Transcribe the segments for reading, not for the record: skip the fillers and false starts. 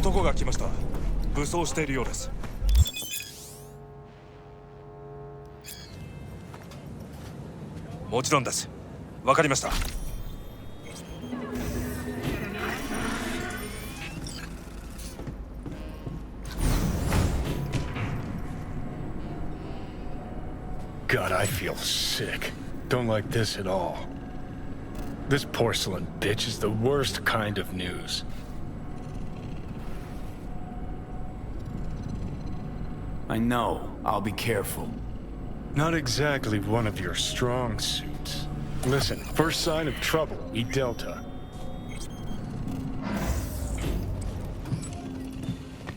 男が来ました。武装しているようです。もちろんです。わかりました。God, I feel sick. Don't like this at all. This porcelain bitch is the worst kind of news. I know. I'll be careful. Not exactly one of your strong suits. Listen, first sign of trouble, eat Delta.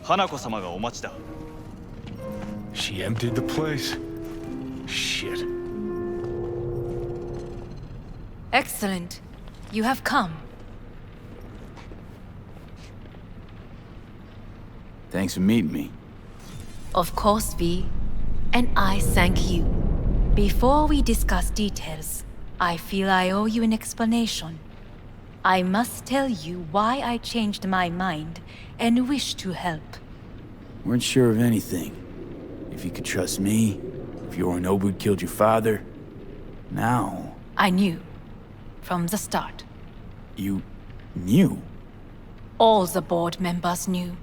Hanako 様がお待ちだ。She emptied the place? Shit. Excellent. You have come. Thanks for meeting me. Of course, V. And I thank you. Before we discuss details, I feel I owe you an explanation. I must tell you why I changed my mind and wish to help. Weren't sure of anything. If you could trust me, if Yorinobu killed your father. Now... I knew. From the start. You... knew? All the board members knew.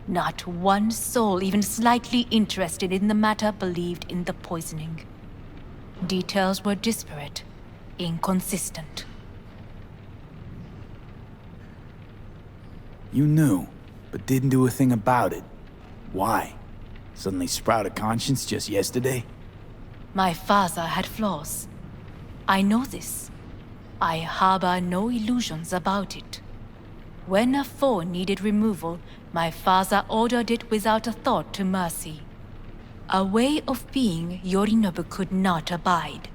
Not one soul even slightly interested in the matter believed in the poisoning. Details were disparate, inconsistent. You knew, but didn't do a thing about it. Why? Suddenly sprout a conscience just yesterday? My father had flaws. I know this. I harbor no illusions about it. When a foe needed removal, my father ordered it without a thought to mercy. A way of being Yorinobu could not abide.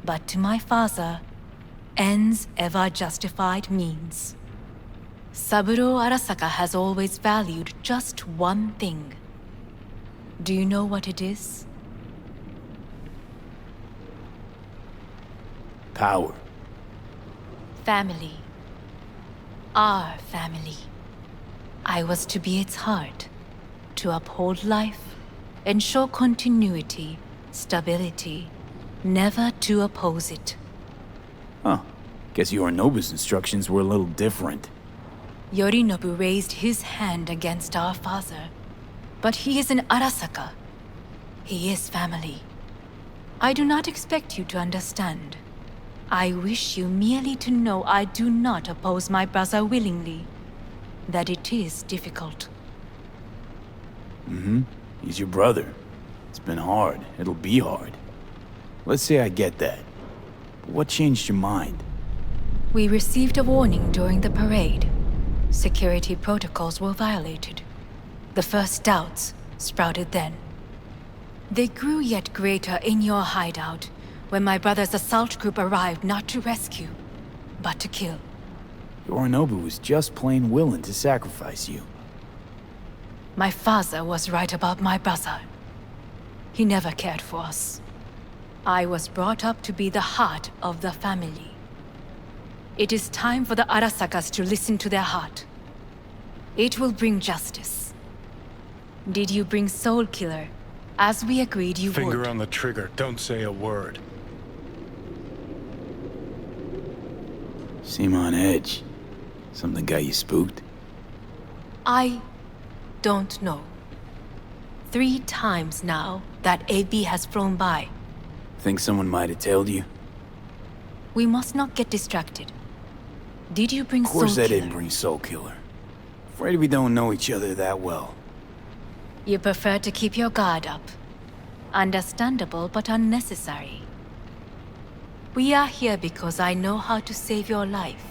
But to my father, ends ever justified means. Saburo Arasaka has always valued just one thing. Do you know what it is? Power. Family. Our family. I was to be its heart, to uphold life, ensure continuity, stability, never to oppose it. Huh. Guess Yorinobu's instructions were a little different. Yorinobu raised his hand against our father, but he is an Arasaka. He is family. I do not expect you to understand. I wish you merely to know I do not oppose my brother willingly. That it is difficult. Mm-hmm. He's your brother. It's been hard. It'll be hard. Let's say I get that. But what changed your mind? We received a warning during the parade. Security protocols were violated. The first doubts sprouted then. They grew yet greater in your hideout, when my brother's assault group arrived not to rescue, but to kill. Yorinobu was just plain willing to sacrifice you. My father was right about my brother. He never cared for us. I was brought up to be the heart of the family. It is time for the Arasakas to listen to their heart. It will bring justice. Did you bring Soul Killer, as we agreed you would? Finger on the trigger, don't say a word. Seem on edge. Something got you spooked? I don't know. 3 times now that AB has flown by. Think someone might have tailed you? We must not get distracted. Did you bring Soul Killer? Of course I didn't bring Soul Killer. Afraid we don't know each other that well. You prefer to keep your guard up. Understandable but unnecessary. We are here because I know how to save your life.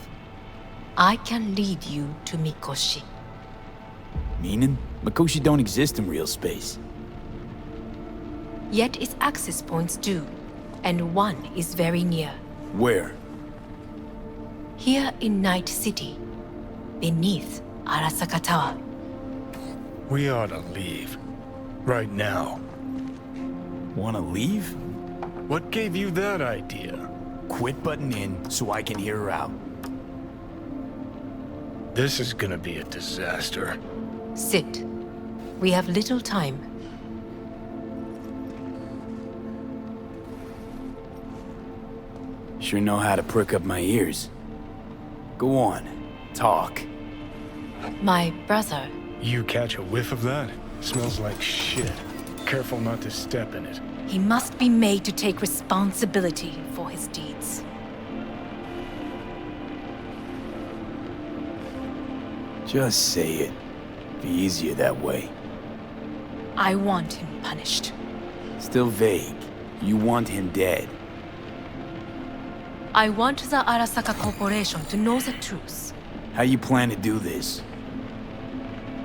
I can lead you to Mikoshi. Meaning? Mikoshi don't exist in real space. Yet its access points do, and one is very near. Where? Here in Night City, beneath Arasaka Tower. We ought to leave. Right now. Wanna leave? What gave you that idea? Quit butting in so I can hear her out. This is gonna be a disaster. Sit. We have little time. Sure know how to prick up my ears. Go on, talk. My brother. You catch a whiff of that? Smells like shit. Careful not to step in it. He must be made to take responsibility for his deeds. Just say it. Be easier that way. I want him punished. Still vague. You want him dead. I want the Arasaka Corporation to know the truth. How you plan to do this?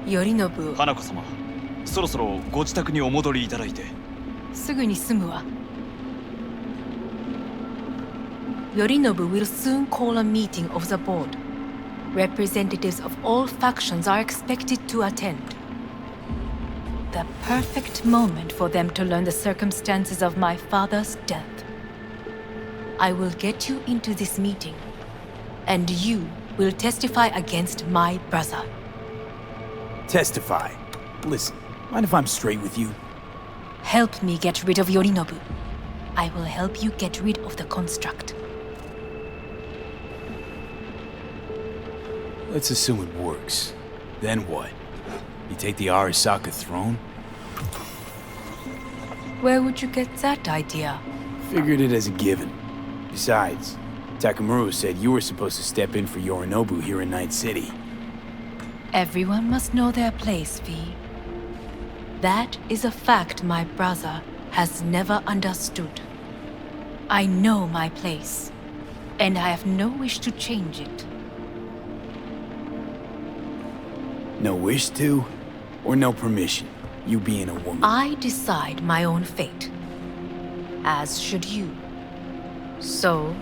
Yorinobu, 花子様、そろそろご自宅にお戻りいただいて。すぐに済むわ。Yorinobu will soon call a meeting of the board. Representatives of all factions are expected to attend. The perfect moment for them to learn the circumstances of my father's death. I will get you into this meeting, and you will testify against my brother. Testify. Listen, mind if I'm straight with you? Help me get rid of Yorinobu. I will help you get rid of the construct. Let's assume it works. Then what? You take the Arasaka throne? Where would you get that idea? Figured it as a given. Besides, Takamura said you were supposed to step in for Yorinobu here in Night City. Everyone must know their place, V. That is a fact my brother has never understood. I know my place, and I have no wish to change it. No wish to? Or no permission? You being a woman? I decide my own fate. As should you. So,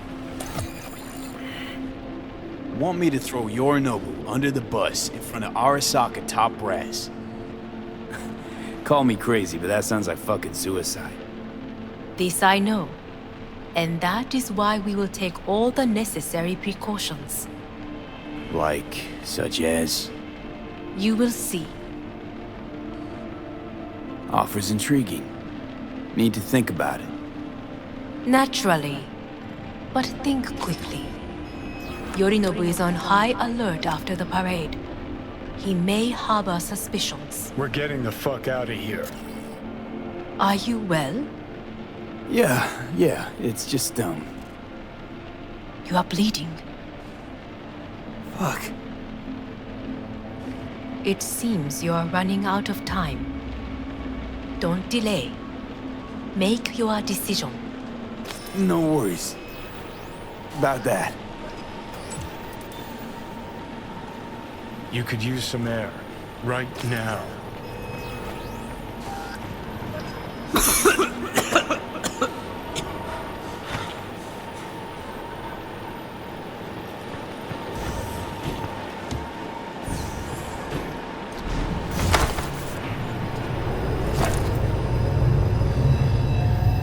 Want me to throw Yorinobu under the bus in front of Arasaka top brass? Call me crazy, but that sounds like fucking suicide. this I know. And that is why we will take all the necessary precautions. Like, such as? You will see. Offers intriguing. Need to think about it. Naturally. But think quickly. Yorinobu is on high alert after the parade. He may harbor suspicions. We're getting the fuck out of here. Are you well? Yeah, it's just, You are bleeding. Fuck. It seems you are running out of time. Don't delay. Make your decision. No worries. About that. You could use some air. Right now.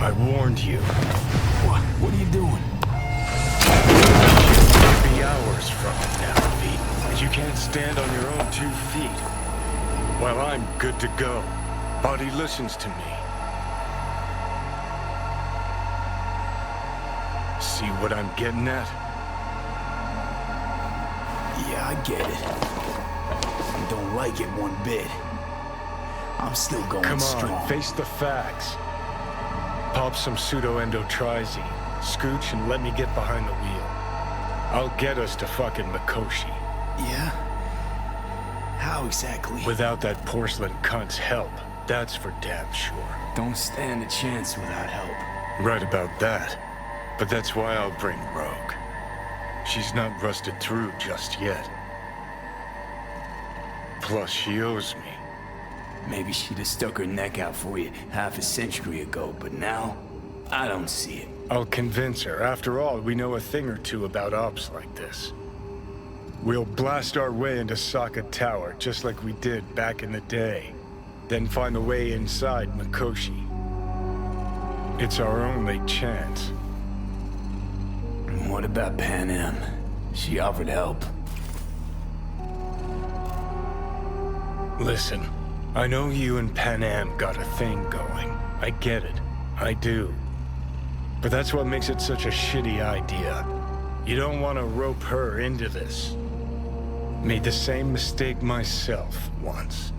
I warned you. What are you doing? It'll be hours from now, Pete. And you can't stand on your own 2 feet. Well, I'm good to go. Body listens to me. See what I'm getting at? Yeah, I get it. I don't like it one bit. I'm still going Come on, strong. face the facts. Pop some pseudo-endotrizine, scooch, and let me get behind the wheel. I'll get us to fucking Mikoshi. Yeah? How exactly? Without that porcelain cunt's help, that's for damn sure. Don't stand a chance without help. Right about that. But that's why I'll bring Rogue. She's not rusted through just yet. Plus, she owes me. Maybe she'd have stuck her neck out for you half a century ago, but now, I don't see it. I'll convince her. After all, we know a thing or two about ops like this. We'll blast our way into Saka Tower, just like we did back in the day. Then find a way inside Mikoshi. It's our only chance. And what about Pan Am? She offered help. Listen, I know you and Panam got a thing going. I get it. I do. But that's what makes it such a shitty idea. You don't want to rope her into this. Made the same mistake myself once.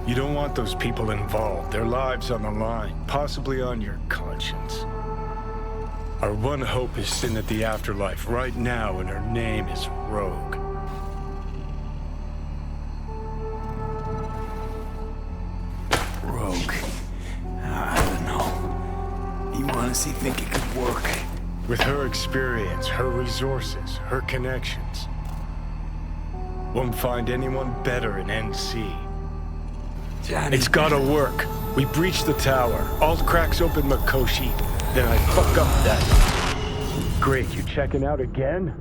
You don't want those people involved, their lives on the line, possibly on your conscience. Our one hope is sin at the afterlife right now, and her name is Rogue. Rogue. I don't know. You honestly think it could work? With her experience, her resources, her connections. Won't find anyone better in NC. Johnny. It's gotta work. We breach the tower. Alt cracks open Mikoshi. Then I fuck up that. Great, you checking out again?